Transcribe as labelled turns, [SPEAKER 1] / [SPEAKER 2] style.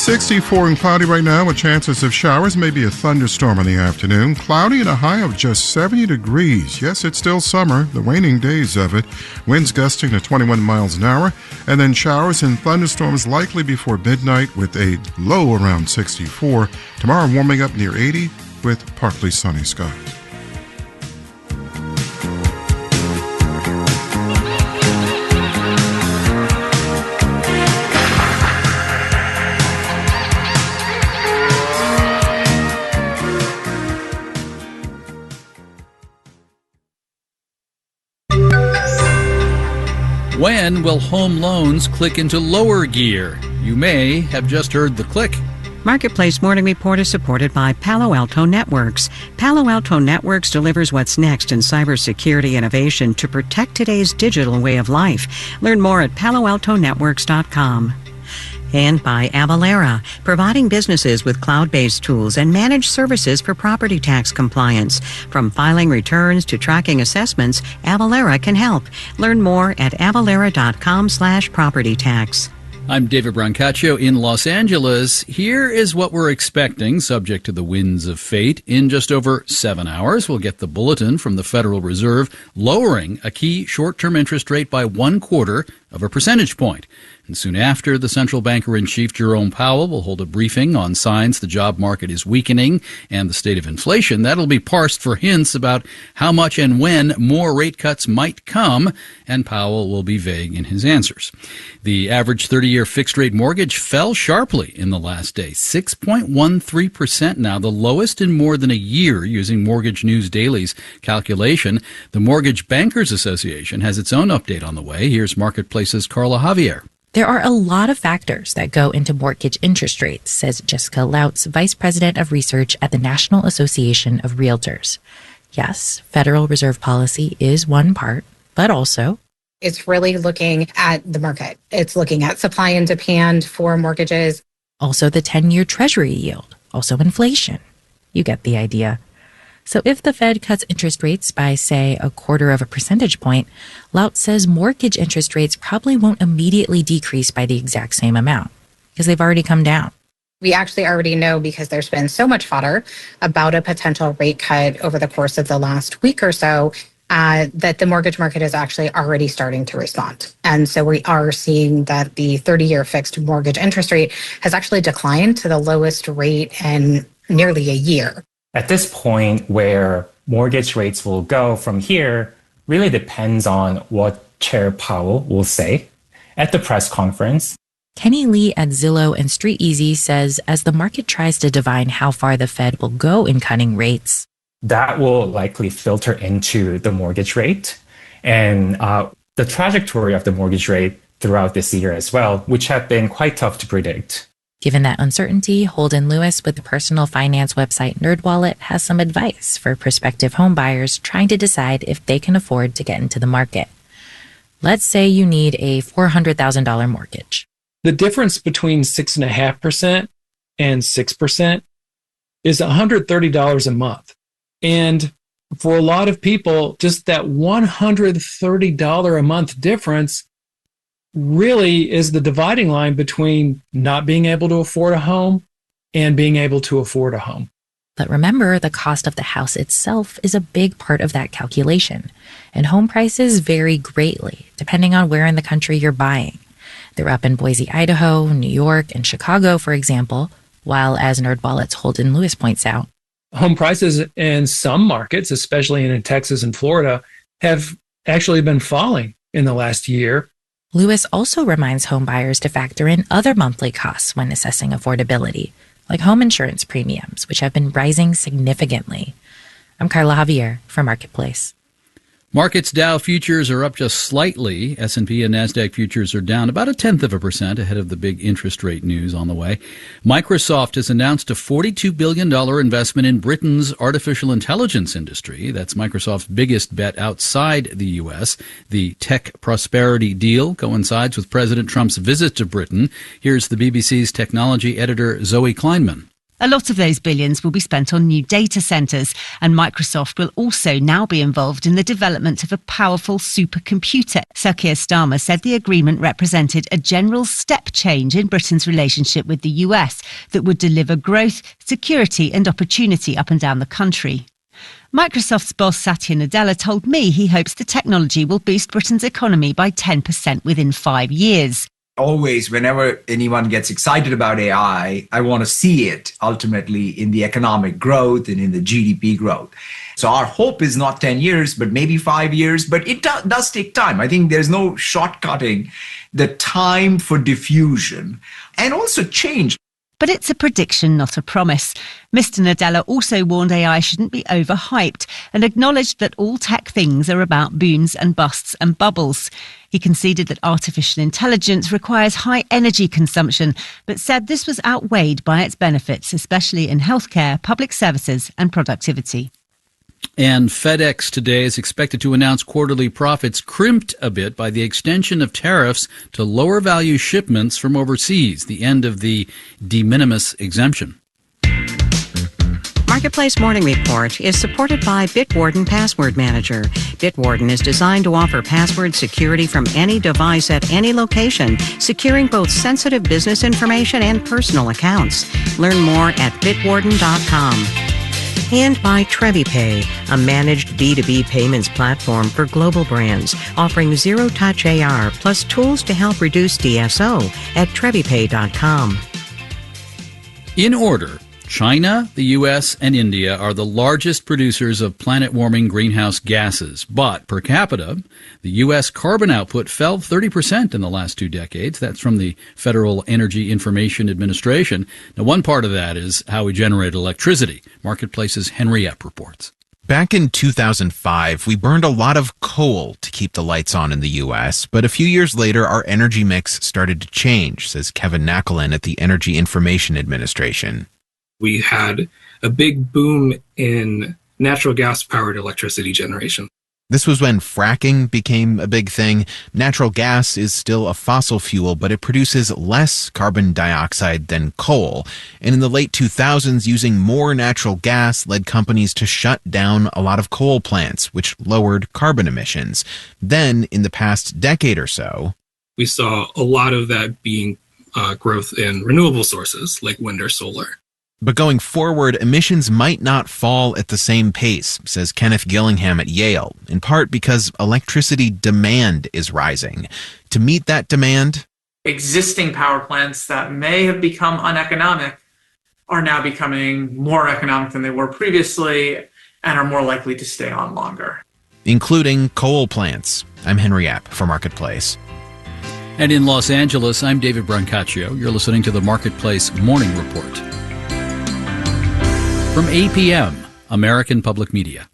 [SPEAKER 1] 64 and cloudy right now with chances of showers, maybe a thunderstorm in the afternoon. Cloudy and a high of just 70 degrees. Yes, it's still summer, the waning days of it. Winds gusting to 21 miles an hour. And then showers and thunderstorms likely before midnight with a low around 64. Tomorrow warming up near 80 with partly sunny skies.
[SPEAKER 2] When will home loans click into lower gear? You may have just heard the click.
[SPEAKER 3] Marketplace Morning Report is supported by Palo Alto Networks. Palo Alto Networks delivers what's next in cybersecurity innovation to protect today's digital way of life. Learn more at paloaltonetworks.com. And by Avalara, providing businesses with cloud-based tools and managed services for property tax compliance. From filing returns to tracking assessments, Avalara can help. Learn more at avalara.com/property-tax.
[SPEAKER 2] I'm David Brancaccio in Los Angeles. Here is what we're expecting, subject to the winds of fate. In just over 7 hours, we'll get the bulletin from the Federal Reserve lowering a key short-term interest rate by 1/4 of a percentage point. And soon after, the central banker-in-chief Jerome Powell will hold a briefing on signs the job market is weakening and the state of inflation. That'll be parsed for hints about how much and when more rate cuts might come, and Powell will be vague in his answers. The average 30-year fixed-rate mortgage fell sharply in the last day, 6.13% now, the lowest in more than a year using Mortgage News Daily's calculation. The Mortgage Bankers Association has its own update on the way. Here's Marketplace's Carla Javier.
[SPEAKER 4] There are a lot of factors that go into mortgage interest rates, says Jessica Lautz, Vice President of Research at the National Association of Realtors. Yes, Federal Reserve policy is one part, but also
[SPEAKER 5] it's really looking at the market. It's looking at supply and demand for mortgages.
[SPEAKER 4] Also the 10-year Treasury yield, also inflation. You get the idea. So if the Fed cuts interest rates by, say, 1/4 of a percentage point, Lautz says mortgage interest rates probably won't immediately decrease by the exact same amount because they've already come down.
[SPEAKER 5] We actually already know, because there's been so much fodder about a potential rate cut over the course of the last week or so, that the mortgage market is actually already starting to respond. And so we are seeing that the 30-year fixed mortgage interest rate has actually declined to the lowest rate in nearly a year.
[SPEAKER 6] At this point, where mortgage rates will go from here really depends on what Chair Powell will say at the press conference.
[SPEAKER 4] Kenny Lee at Zillow and StreetEasy says as the market tries to divine how far the Fed will go in cutting rates,
[SPEAKER 6] that will likely filter into the mortgage rate and the trajectory of the mortgage rate throughout this year as well, which have been quite tough to predict.
[SPEAKER 4] Given that uncertainty, Holden Lewis with the personal finance website NerdWallet has some advice for prospective home buyers trying to decide if they can afford to get into the market. Let's say you need a $400,000 mortgage.
[SPEAKER 7] The difference between 6.5% and 6% is $130 a month. And for a lot of people, just that $130 a month difference really is the dividing line between not being able to afford a home and being able to afford a home.
[SPEAKER 4] But remember, the cost of the house itself is a big part of that calculation, and home prices vary greatly depending on where in the country you're buying. They're up in Boise, Idaho, New York, and Chicago, for example, while, as NerdWallet's Holden Lewis points out,
[SPEAKER 7] home prices in some markets, especially in Texas and Florida, have actually been falling in the last year.
[SPEAKER 4] Lewis also reminds home buyers to factor in other monthly costs when assessing affordability, like home insurance premiums, which have been rising significantly. I'm Carla Javier for Marketplace.
[SPEAKER 2] Markets Dow futures are up just slightly. S&P and NASDAQ futures are down about 0.1% ahead of the big interest rate news on the way. Microsoft has announced a $42 billion investment in Britain's artificial intelligence industry. That's Microsoft's biggest bet outside the U.S. The tech prosperity deal coincides with President Trump's visit to Britain. Here's the BBC's technology editor, Zoe Kleinman.
[SPEAKER 8] A lot of those billions will be spent on new data centres, and Microsoft will also now be involved in the development of a powerful supercomputer. Sir Keir Starmer said the agreement represented a general step change in Britain's relationship with the US that would deliver growth, security and opportunity up and down the country. Microsoft's boss Satya Nadella told me he hopes the technology will boost Britain's economy by 10% within 5 years.
[SPEAKER 9] Always, whenever anyone gets excited about AI, I want to see it ultimately in the economic growth and in the GDP growth. So our hope is not 10 years, but maybe 5 years, but it does take time. I think there's no shortcutting the time for diffusion and also change.
[SPEAKER 8] But it's a prediction, not a promise. Mr. Nadella also warned AI shouldn't be overhyped and acknowledged that all tech things are about booms and busts and bubbles. He conceded that artificial intelligence requires high energy consumption, but said this was outweighed by its benefits, especially in healthcare, public services and productivity.
[SPEAKER 2] And FedEx today is expected to announce quarterly profits crimped a bit by the extension of tariffs to lower value shipments from overseas, the end of the de minimis exemption.
[SPEAKER 3] Marketplace Morning Report is supported by Bitwarden Password Manager. Bitwarden is designed to offer password security from any device at any location, securing both sensitive business information and personal accounts. Learn more at bitwarden.com. And by TreviPay, a managed B2B payments platform for global brands, offering zero-touch AR plus tools to help reduce DSO at TreviPay.com.
[SPEAKER 2] In order, China, the U.S., and India are the largest producers of planet-warming greenhouse gases. But per capita, the U.S. carbon output fell 30% in the last 2 decades. That's from the Federal Energy Information Administration. Now, one part of that is how we generate electricity. Marketplace's Henry Epp reports.
[SPEAKER 10] Back in 2005, we burned a lot of coal to keep the lights on in the U.S., but a few years later, our energy mix started to change, says Kevin Nakelin at the Energy Information Administration.
[SPEAKER 11] We had a big boom in natural gas-powered electricity generation.
[SPEAKER 10] This was when fracking became a big thing. Natural gas is still a fossil fuel, but it produces less carbon dioxide than coal. And in the late 2000s, using more natural gas led companies to shut down a lot of coal plants, which lowered carbon emissions. Then, in the past decade or so,
[SPEAKER 11] we saw a lot of that being growth in renewable sources like wind or solar.
[SPEAKER 10] But going forward, emissions might not fall at the same pace, says Kenneth Gillingham at Yale, in part because electricity demand is rising. To meet that demand,
[SPEAKER 12] existing power plants that may have become uneconomic are now becoming more economic than they were previously and are more likely to stay on longer,
[SPEAKER 10] including coal plants. I'm Henry Epp for Marketplace.
[SPEAKER 2] And in Los Angeles, I'm David Brancaccio. You're listening to the Marketplace Morning Report. From APM, American Public Media.